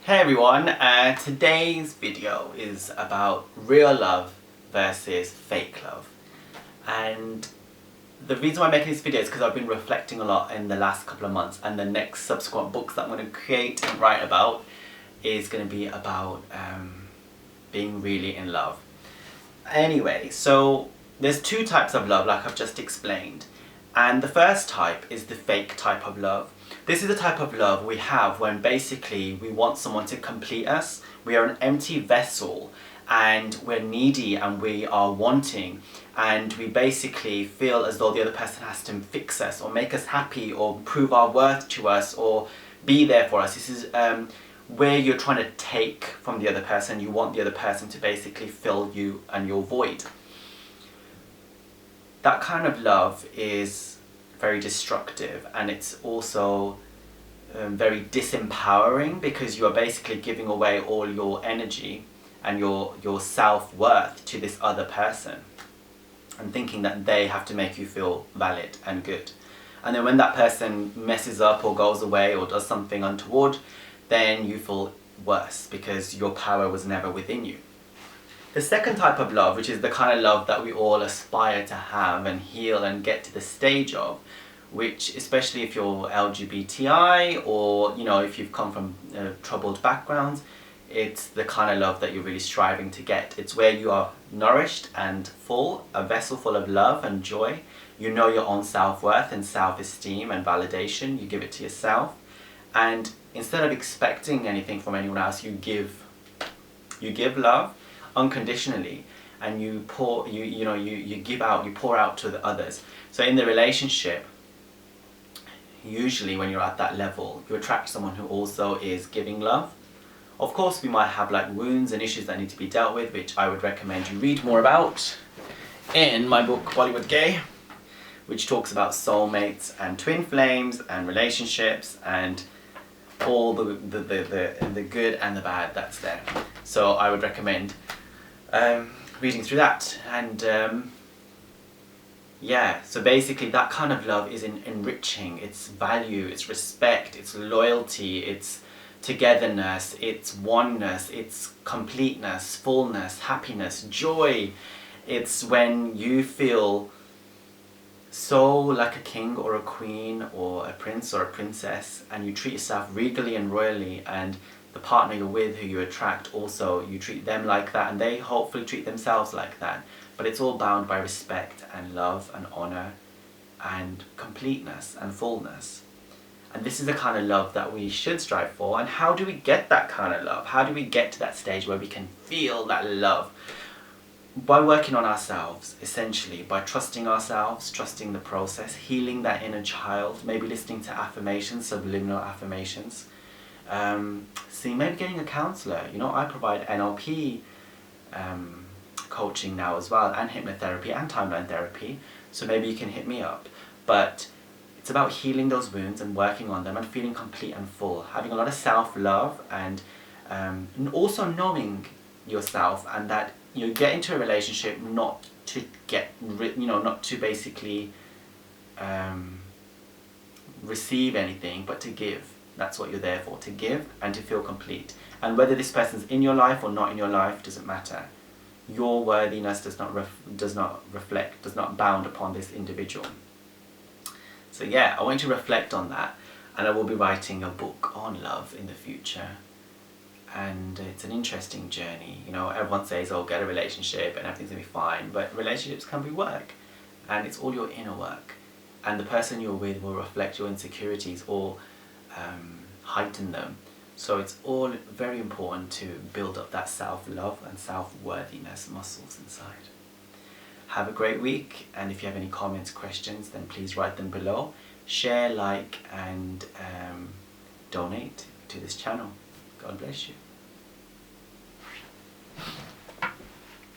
Hey everyone, today's video is about real love versus fake love. And the reason why I'm making this video is because I've been reflecting a lot in the last couple of months, and the next subsequent books that I'm going to create and write about is going to be about being really in love. Anyway, so there's two types of love like I've just explained. And the first type is the fake type of love. This is the type of love we have when basically we want someone to complete us. We are an empty vessel and we're needy and we are wanting, and we basically feel as though the other person has to fix us or make us happy or prove our worth to us or be there for us. This is where you're trying to take from the other person. You want the other person to basically fill you and your void. That kind of love is very destructive, and it's also very disempowering, because you are basically giving away all your energy and your self-worth to this other person and thinking that they have to make you feel valid and good. And then when that person messes up or goes away or does something untoward, then you feel worse because your power was never within you. The second type of love, which is the kind of love that we all aspire to have and heal and get to the stage of, which, especially if you're LGBTI or if you've come from troubled backgrounds, it's the kind of love that you're really striving to get. It's where you are nourished and full, a vessel full of love and joy. You know your own self-worth and self-esteem and validation. You give it to yourself, and instead of expecting anything from anyone else, you give love unconditionally, and you give out, you pour out to the others. So in the relationship, usually when you're at that level, you attract someone who also is giving love. Of course, we might have like wounds and issues that need to be dealt with, which I would recommend you read more about in my book Bollywood Gay, which talks about soulmates and twin flames and relationships and all the good and the bad that's there. So I would recommend reading through that. And yeah, so basically that kind of love is enriching. It's value, it's respect, it's loyalty, it's togetherness, it's oneness, it's completeness, fullness, happiness, joy. It's when you feel so like a king or a queen or a prince or a princess, and you treat yourself regally and royally, and the partner you're with, who you attract, also you treat them like that, and they hopefully treat themselves like that. But it's all bound by respect and love and honor and completeness and fullness. And this is the kind of love that we should strive for. And how do we get that kind of love? How do we get to that stage where we can feel that love? By working on ourselves, essentially, by trusting ourselves, trusting the process, healing that inner child, maybe listening to affirmations, subliminal affirmations. Maybe getting a counsellor. I provide NLP coaching now as well, and hypnotherapy and timeline therapy, so maybe you can hit me up. But it's about healing those wounds and working on them and feeling complete and full, having a lot of self-love, and also knowing yourself, and that you get into a relationship not to not to basically receive anything, but to give. That's what you're there for, to give and to feel complete. And whether this person's in your life or not in your life doesn't matter. Your worthiness does not bound upon this individual. So yeah, I want you to reflect on that, and I will be writing a book on love in the future. And it's an interesting journey. Everyone says, oh, get a relationship and everything's gonna be fine, but relationships can be work, and it's all your inner work. And the person you're with will reflect your insecurities or heighten them. So it's all very important to build up that self-love and self-worthiness muscles inside. Have a great week, and if you have any comments, questions, then please write them below. Share, like, and donate to this channel. God bless you.